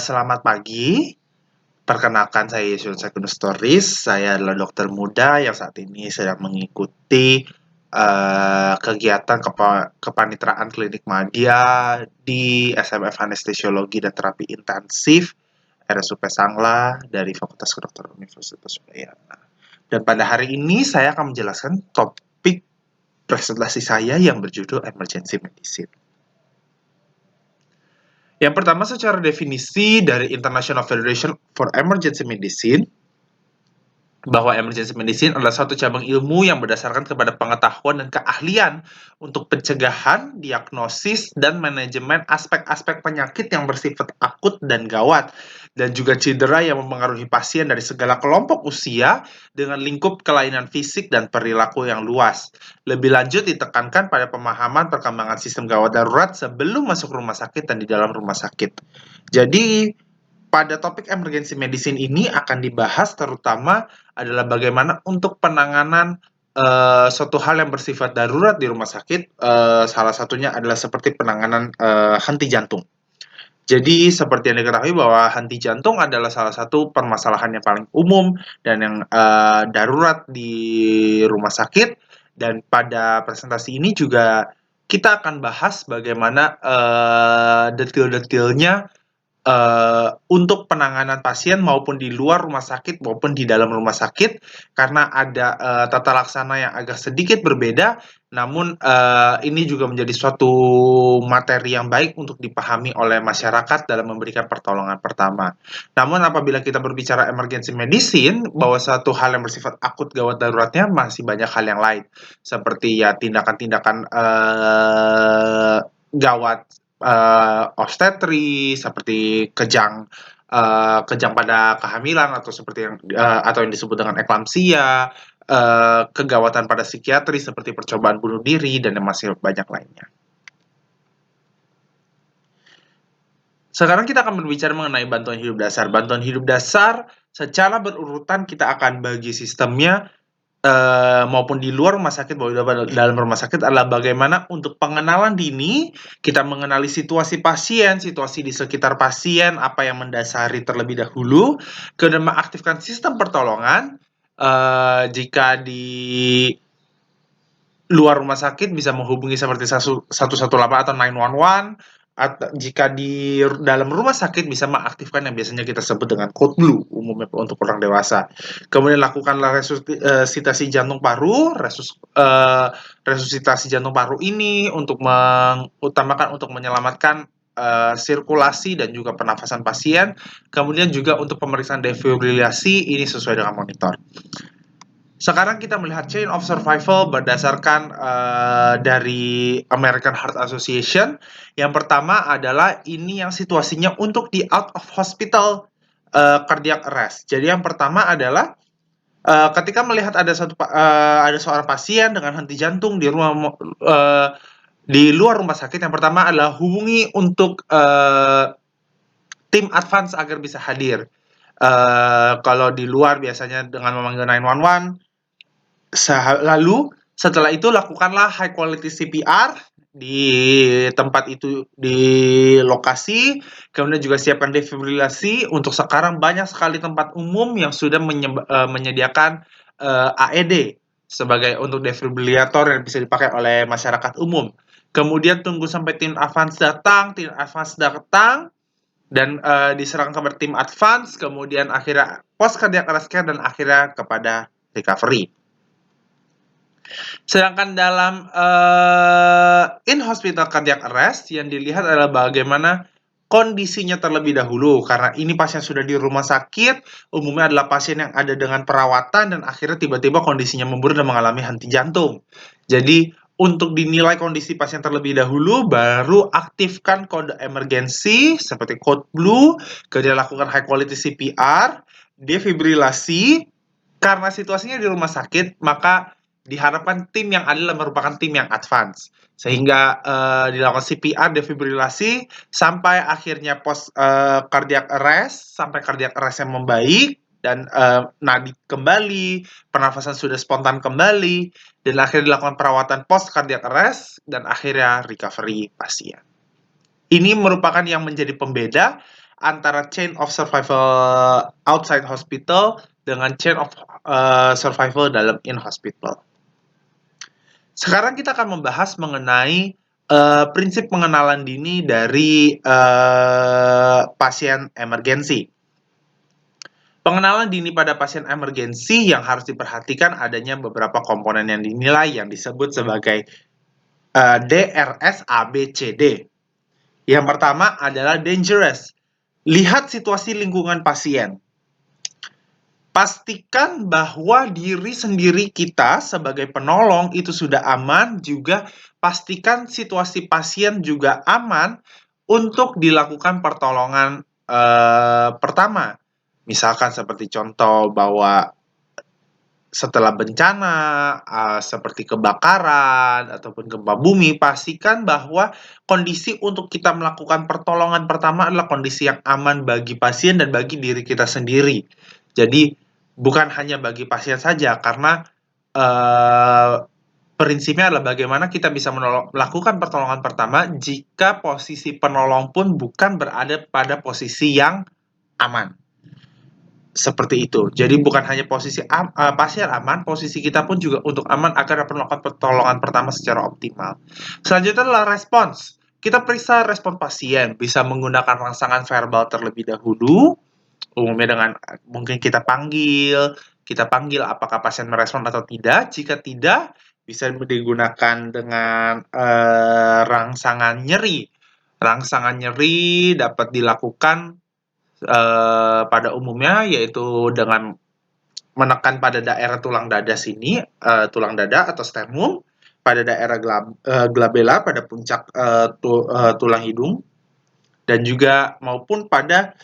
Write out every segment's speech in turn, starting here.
Selamat pagi, perkenalkan saya Yesus Stories. Saya adalah dokter muda yang saat ini sedang mengikuti kegiatan kepanitraan klinik madya di SMF Anestesiologi dan Terapi Intensif RSUP Sangla dari Fakultas Kedokteran Universitas Udayana. Dan pada hari ini saya akan menjelaskan topik presentasi saya yang berjudul Emergency Medicine. Yang pertama secara definisi dari International Federation for Emergency Medicine, bahwa emergency medicine adalah suatu cabang ilmu yang berdasarkan kepada pengetahuan dan keahlian untuk pencegahan, diagnosis, dan manajemen aspek-aspek penyakit yang bersifat akut dan gawat, dan juga cedera yang mempengaruhi pasien dari segala kelompok usia dengan lingkup kelainan fisik dan perilaku yang luas. Lebih lanjut ditekankan pada pemahaman perkembangan sistem gawat darurat sebelum masuk rumah sakit dan di dalam rumah sakit. Jadi, pada topik emergency medicine ini akan dibahas terutama adalah bagaimana untuk penanganan suatu hal yang bersifat darurat di rumah sakit, salah satunya adalah seperti penanganan henti jantung. Jadi seperti yang diketahui bahwa henti jantung adalah salah satu permasalahan yang paling umum dan yang darurat di rumah sakit. Dan pada presentasi ini juga kita akan bahas bagaimana detail-detailnya untuk penanganan pasien maupun di luar rumah sakit maupun di dalam rumah sakit, karena ada tata laksana yang agak sedikit berbeda, namun ini juga menjadi suatu materi yang baik untuk dipahami oleh masyarakat dalam memberikan pertolongan pertama. Namun apabila kita berbicara emergency medicine, bahwa suatu hal yang bersifat akut gawat daruratnya masih banyak hal yang lain, seperti ya tindakan-tindakan gawat obstetri seperti kejang pada kehamilan atau seperti yang atau yang disebut dengan eklamsia, kegawatan pada psikiatri seperti percobaan bunuh diri dan masih banyak lainnya. Sekarang kita akan berbicara mengenai bantuan hidup dasar. Bantuan hidup dasar secara berurutan kita akan bagi sistemnya maupun di luar rumah sakit maupun dalam rumah sakit adalah bagaimana untuk pengenalan dini, kita mengenali situasi pasien, situasi di sekitar pasien, apa yang mendasari terlebih dahulu, kemudian mengaktifkan sistem pertolongan. Jika di luar rumah sakit bisa menghubungi seperti 118 atau 911, atau jika di dalam rumah sakit bisa mengaktifkan yang biasanya kita sebut dengan code blue umumnya untuk orang dewasa. Kemudian lakukanlah resusitasi jantung paru. Resusitasi jantung paru ini untuk mengutamakan untuk menyelamatkan sirkulasi dan juga pernafasan pasien. Kemudian juga untuk pemeriksaan defibrilasi ini sesuai dengan monitor. Sekarang kita melihat chain of survival berdasarkan dari American Heart Association. Yang pertama adalah ini yang situasinya untuk di out of hospital cardiac arrest. Jadi yang pertama adalah ketika melihat ada seorang pasien dengan henti jantung di luar rumah sakit, yang pertama adalah hubungi untuk tim advance agar bisa hadir. Kalau di luar biasanya dengan memanggil 911. Lalu setelah itu lakukanlah high quality CPR di tempat itu, di lokasi. Kemudian juga siapkan defibrilasi. Untuk sekarang banyak sekali tempat umum yang sudah menyediakan AED sebagai untuk defibrillator yang bisa dipakai oleh masyarakat umum. Kemudian tunggu sampai tim advance datang dan diserahkan kepada tim advance, kemudian akhirnya post cardiac arrest care dan akhirnya kepada recovery. Sedangkan dalam in-hospital cardiac arrest yang dilihat adalah bagaimana kondisinya terlebih dahulu, karena ini pasien sudah di rumah sakit, umumnya adalah pasien yang ada dengan perawatan dan akhirnya tiba-tiba kondisinya memburuk dan mengalami henti jantung. Jadi untuk dinilai kondisi pasien terlebih dahulu, baru aktifkan kode emergensi seperti code blue, kemudian lakukan high quality CPR, defibrilasi. Karena situasinya di rumah sakit, maka diharapkan tim yang adalah merupakan tim yang advance, sehingga dilakukan CPR, defibrilasi sampai akhirnya post cardiac arrest, sampai cardiac arrest yang membaik dan nadi kembali, pernafasan sudah spontan kembali, dan akhirnya dilakukan perawatan post cardiac arrest dan akhirnya recovery pasien. Ini merupakan yang menjadi pembeda antara chain of survival outside hospital dengan chain of survival dalam in hospital. Sekarang kita akan membahas mengenai prinsip pengenalan dini dari pasien emergensi. Pengenalan dini pada pasien emergensi yang harus diperhatikan adanya beberapa komponen yang dinilai yang disebut sebagai DRS ABCD. Yang pertama adalah dangerous. Lihat situasi lingkungan pasien. Pastikan bahwa diri sendiri kita sebagai penolong itu sudah aman, juga pastikan situasi pasien juga aman untuk dilakukan pertolongan pertama. Misalkan seperti contoh bahwa setelah bencana, seperti kebakaran ataupun gempa bumi, pastikan bahwa kondisi untuk kita melakukan pertolongan pertama adalah kondisi yang aman bagi pasien dan bagi diri kita sendiri. Jadi bukan hanya bagi pasien saja, karena prinsipnya adalah bagaimana kita bisa melakukan pertolongan pertama jika posisi penolong pun bukan berada pada posisi yang aman. Seperti itu. Jadi bukan hanya posisi pasien aman, posisi kita pun juga untuk aman agar dapat melakukan pertolongan pertama secara optimal. Selanjutnya adalah respons. Kita periksa respon pasien, bisa menggunakan rangsangan verbal terlebih dahulu, umumnya dengan mungkin kita panggil apakah pasien merespon atau tidak. Jika tidak, bisa digunakan dengan rangsangan nyeri. Rangsangan nyeri dapat dilakukan pada umumnya yaitu dengan menekan pada daerah tulang dada sini, tulang dada atau sternum, pada daerah glabella pada puncak tulang hidung, dan juga maupun pada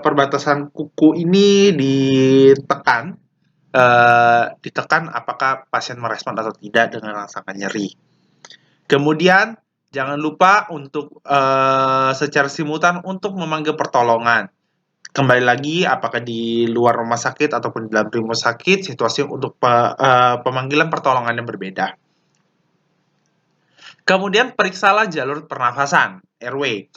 perbatasan kuku ini ditekan apakah pasien merespon atau tidak dengan rangsangan nyeri. Kemudian jangan lupa untuk secara simultan untuk memanggil pertolongan. Kembali lagi, apakah di luar rumah sakit ataupun di dalam rumah sakit, situasi untuk pemanggilan pertolongan yang berbeda. Kemudian periksalah jalur pernafasan, airway.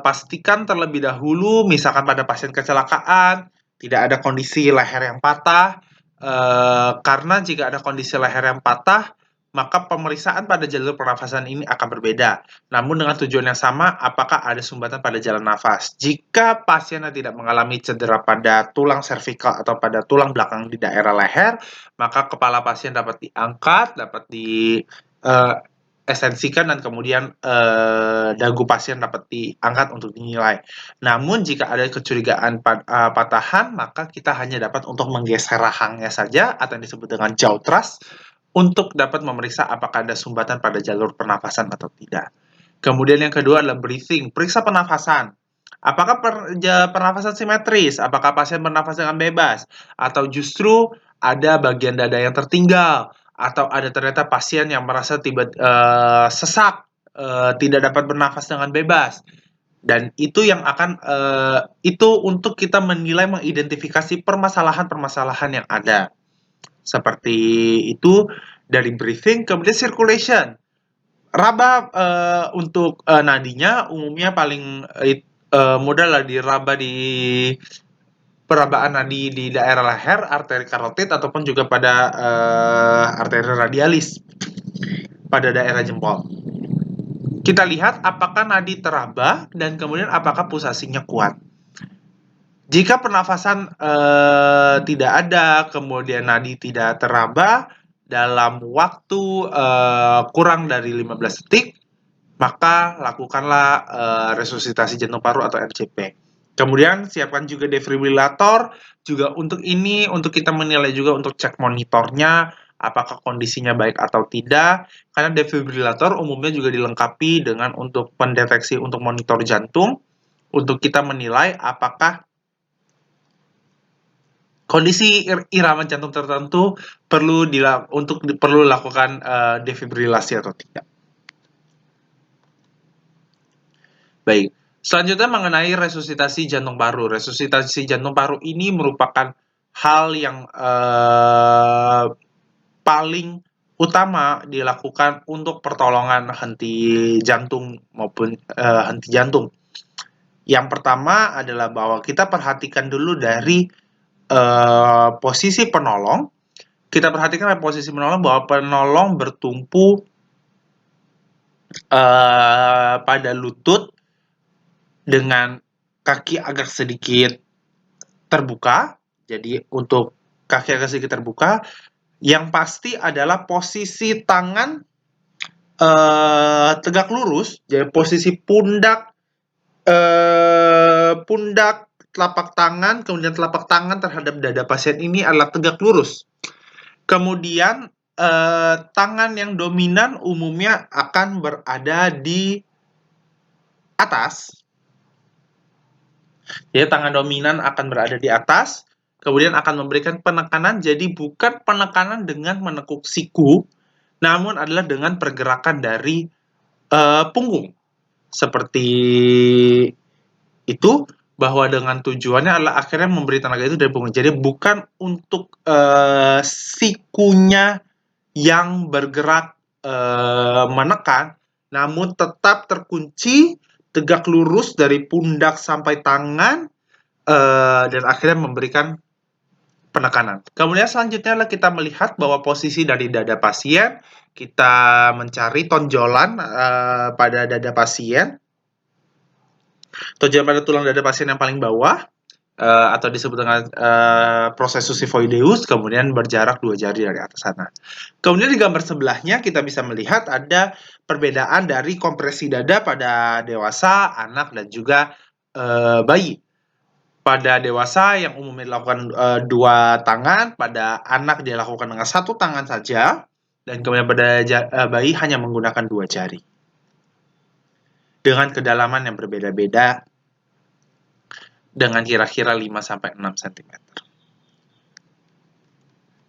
Pastikan terlebih dahulu, misalkan pada pasien kecelakaan, tidak ada kondisi leher yang patah, karena jika ada kondisi leher yang patah, maka pemeriksaan pada jalur pernafasan ini akan berbeda. Namun dengan tujuan yang sama, apakah ada sumbatan pada jalan nafas. Jika pasien tidak mengalami cedera pada tulang servikal atau pada tulang belakang di daerah leher, maka kepala pasien dapat diangkat, dapat esensikan, dan kemudian dagu pasien dapat diangkat untuk dinilai. Namun jika ada kecurigaan patahan, maka kita hanya dapat untuk menggeser rahangnya saja atau yang disebut dengan jaw thrust untuk dapat memeriksa apakah ada sumbatan pada jalur pernafasan atau tidak. Kemudian yang kedua adalah breathing, periksa pernafasan. Apakah pernafasan simetris? Apakah pasien bernafas dengan bebas? Atau justru ada bagian dada yang tertinggal? Atau ada ternyata pasien yang merasa sesak, tidak dapat bernafas dengan bebas? Dan itu yang akan itu untuk kita menilai, mengidentifikasi permasalahan-permasalahan yang ada. Seperti itu dari breathing. Kemudian circulation. Raba untuk nadinya umumnya paling mudah lah diraba di perabaan nadi di daerah leher, arteri karotid, ataupun juga pada arteri radialis pada daerah jempol. Kita lihat apakah nadi teraba dan kemudian apakah pulsasinya kuat. Jika pernafasan tidak ada, kemudian nadi tidak teraba dalam waktu kurang dari 15 detik, maka lakukanlah resusitasi jantung paru atau RCP. Kemudian siapkan juga defibrilator, juga untuk kita menilai juga untuk cek monitornya, apakah kondisinya baik atau tidak, karena defibrilator umumnya juga dilengkapi dengan untuk pendeteksi untuk monitor jantung, untuk kita menilai apakah kondisi irama jantung tertentu perlu dilakukan defibrilasi atau tidak. Baik, selanjutnya mengenai resusitasi jantung paru. Resusitasi jantung paru ini merupakan hal yang paling utama dilakukan untuk pertolongan henti jantung maupun henti jantung. Yang pertama adalah bahwa kita perhatikan dulu dari posisi penolong. Kita perhatikan dari posisi penolong bahwa penolong bertumpu pada lutut dengan kaki agak sedikit terbuka. Jadi untuk kaki agak sedikit terbuka, yang pasti adalah posisi tangan tegak lurus. Jadi posisi pundak, telapak tangan, kemudian telapak tangan terhadap dada pasien ini adalah tegak lurus. Kemudian tangan yang dominan umumnya akan berada di atas. Jadi tangan dominan akan berada di atas, kemudian akan memberikan penekanan, jadi bukan penekanan dengan menekuk siku, namun adalah dengan pergerakan dari punggung. Seperti itu, bahwa dengan tujuannya adalah akhirnya memberi tenaga itu dari punggung. Jadi bukan untuk sikunya yang bergerak menekan, namun tetap terkunci, tegak lurus dari pundak sampai tangan, dan akhirnya memberikan penekanan. Kemudian selanjutnya adalah kita melihat bahwa posisi dari dada pasien, kita mencari tonjolan pada dada pasien, tonjolan pada tulang dada pasien yang paling bawah, atau disebut dengan processus xiphoideus, kemudian berjarak 2 jari dari atas sana. Kemudian di gambar sebelahnya kita bisa melihat ada perbedaan dari kompresi dada pada dewasa, anak, dan juga bayi. Pada dewasa yang umumnya dilakukan 2 tangan, pada anak dilakukan dengan 1 tangan saja, dan kemudian pada bayi hanya menggunakan 2 jari. Dengan kedalaman yang berbeda-beda, dengan kira-kira 5-6 cm.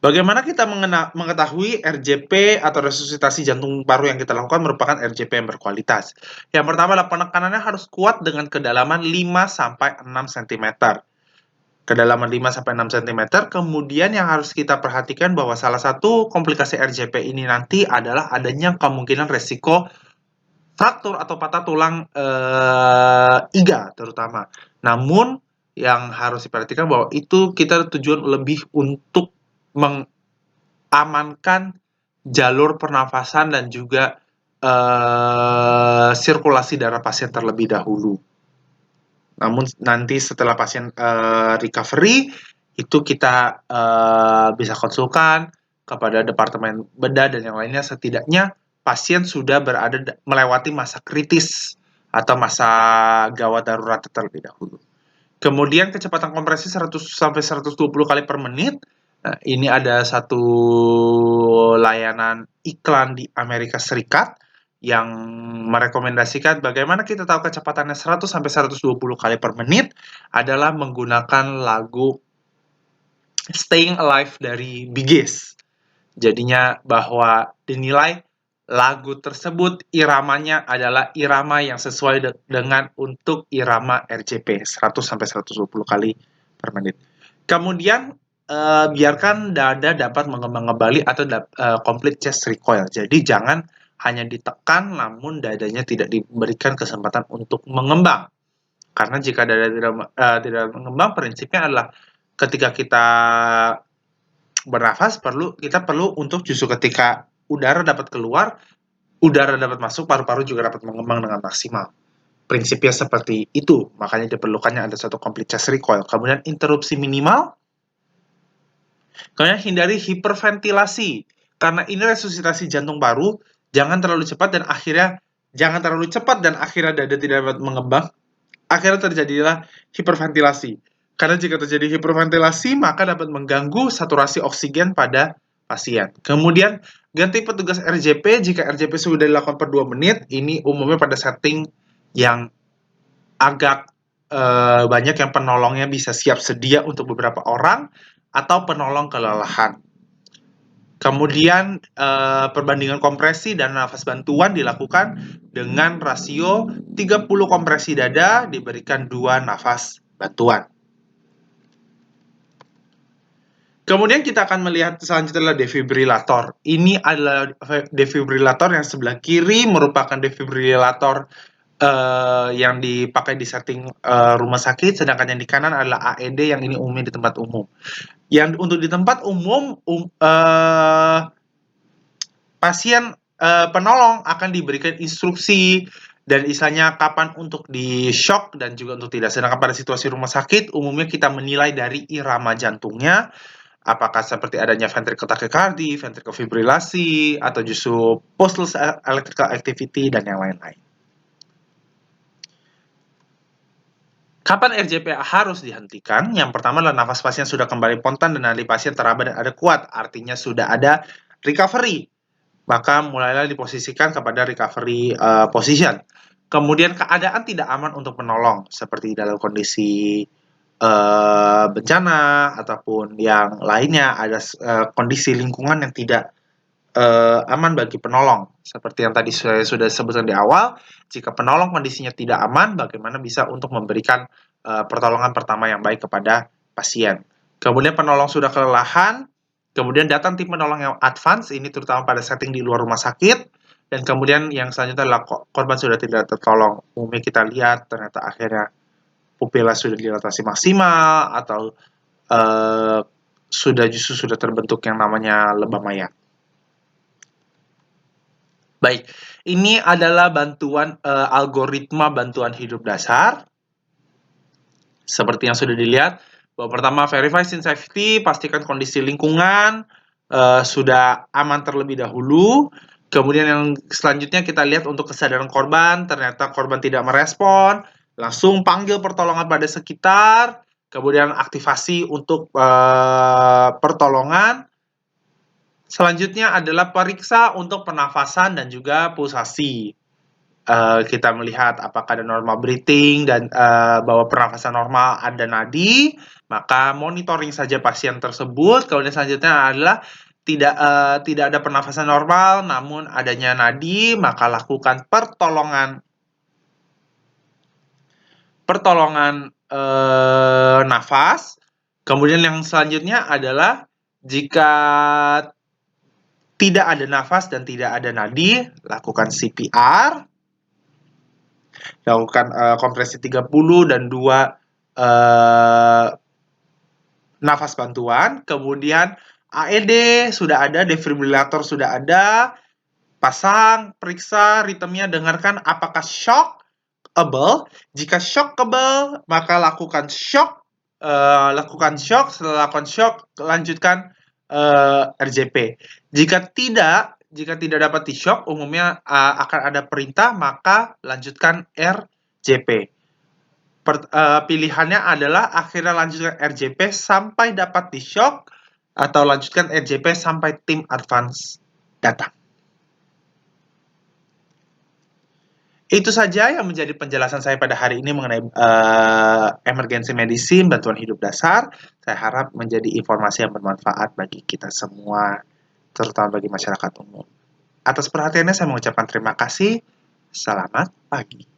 Bagaimana kita mengetahui RJP atau resusitasi jantung paru yang kita lakukan merupakan RJP yang berkualitas? Yang pertama adalah penekanannya harus kuat dengan kedalaman 5-6 cm. Kedalaman 5-6 cm, kemudian yang harus kita perhatikan bahwa salah satu komplikasi RJP ini nanti adalah adanya kemungkinan resiko fraktur atau patah tulang iga terutama. Namun yang harus diperhatikan bahwa itu kita tujuan lebih untuk mengamankan jalur pernafasan dan juga sirkulasi darah pasien terlebih dahulu. Namun nanti setelah pasien recovery, itu kita bisa konsulkan kepada departemen bedah dan yang lainnya, setidaknya pasien sudah melewati masa kritis atau masa gawat darurat terlebih dahulu. Kemudian kecepatan kompresi 100-120 kali per menit. Nah, ini ada satu layanan iklan di Amerika Serikat yang merekomendasikan bagaimana kita tahu kecepatannya 100-120 kali per menit adalah menggunakan lagu Staying Alive dari Bee Gees. Jadinya bahwa dinilai lagu tersebut iramanya adalah irama yang sesuai dengan untuk irama RJP 100-120 kali per menit. Kemudian biarkan dada dapat mengembang kembali atau complete chest recoil. Jadi jangan hanya ditekan namun dadanya tidak diberikan kesempatan untuk mengembang. Karena jika dada tidak mengembang, prinsipnya adalah ketika kita bernafas kita perlu untuk justru ketika udara dapat keluar, udara dapat masuk, paru-paru juga dapat mengembang dengan maksimal. Prinsipnya seperti itu, makanya diperlukannya ada satu complete chest recoil. Kemudian interupsi minimal, kemudian hindari hiperventilasi. Karena ini resusitasi jantung paru, jangan terlalu cepat dan akhirnya dada tidak dapat mengembang. Akhirnya terjadilah hiperventilasi. Karena jika terjadi hiperventilasi, maka dapat mengganggu saturasi oksigen pada pasien. Kemudian, ganti petugas RJP jika RJP sudah dilakukan per 2 menit. Ini umumnya pada setting yang agak banyak yang penolongnya bisa siap sedia untuk beberapa orang, atau penolong kelelahan. Kemudian perbandingan kompresi dan nafas bantuan dilakukan dengan rasio 30 kompresi dada diberikan 2 nafas bantuan. Kemudian kita akan melihat selanjutnya adalah defibrilator. Ini adalah defibrilator yang sebelah kiri merupakan defibrilator yang dipakai di setting rumah sakit, sedangkan yang di kanan adalah AED yang ini umumnya di tempat umum. Yang untuk di tempat umum, pasien penolong akan diberikan instruksi dan istilahnya kapan untuk di-shock dan juga untuk tidak. Sedangkan pada situasi rumah sakit, umumnya kita menilai dari irama jantungnya, apakah seperti adanya ventricle tachycardia, ventricle fibrilasi, atau justru pulseless electrical activity, dan yang lain-lain. Kapan RJP harus dihentikan? Yang pertama adalah nafas pasien sudah kembali spontan dan nadi pasien teraba dan ada kuat, artinya sudah ada recovery. Maka mulailah diposisikan kepada recovery position. Kemudian keadaan tidak aman untuk menolong, seperti dalam kondisi bencana ataupun yang lainnya, ada kondisi lingkungan yang tidak aman bagi penolong. Seperti yang tadi saya sudah sebutkan di awal, jika penolong kondisinya tidak aman, bagaimana bisa untuk memberikan pertolongan pertama yang baik kepada pasien. Kemudian penolong sudah kelelahan, kemudian datang tim penolong yang advance, ini terutama pada setting di luar rumah sakit, dan kemudian yang selanjutnya adalah korban sudah tidak tertolong. Umumnya kita lihat ternyata akhirnya pupila sudah dilatasi maksimal, atau sudah terbentuk yang namanya lebam mayat. Baik, ini adalah algoritma bantuan hidup dasar. Seperti yang sudah dilihat, bahwa pertama verify scene safety, pastikan kondisi lingkungan sudah aman terlebih dahulu. Kemudian yang selanjutnya kita lihat untuk kesadaran korban, ternyata korban tidak merespon, langsung panggil pertolongan pada sekitar, kemudian aktivasi untuk pertolongan. Selanjutnya adalah periksa untuk pernafasan dan juga pulsasi. Kita melihat apakah ada normal breathing dan bahwa pernafasan normal, ada nadi, maka monitoring saja pasien tersebut. Kemudian selanjutnya adalah tidak ada pernafasan normal namun adanya nadi, maka lakukan pertolongan nafas. Kemudian yang selanjutnya adalah jika tidak ada nafas dan tidak ada nadi, lakukan CPR, lakukan kompresi 30 dan 2 nafas bantuan. Kemudian AED sudah ada, defibrillator sudah ada, pasang, periksa ritmenya, dengarkan apakah shockable. Jika shockable, maka lakukan shock. Setelah lakukan shock, lanjutkan RJP. Jika tidak dapat di-shock, umumnya akan ada perintah, maka lanjutkan RJP. Pilihannya adalah akhirnya lanjutkan RJP sampai dapat di-shock, atau lanjutkan RJP sampai tim advance datang. Itu saja yang menjadi penjelasan saya pada hari ini mengenai emergency medicine, bantuan hidup dasar. Saya harap menjadi informasi yang bermanfaat bagi kita semua, terutama bagi masyarakat umum. Atas perhatiannya saya mengucapkan terima kasih. Selamat pagi.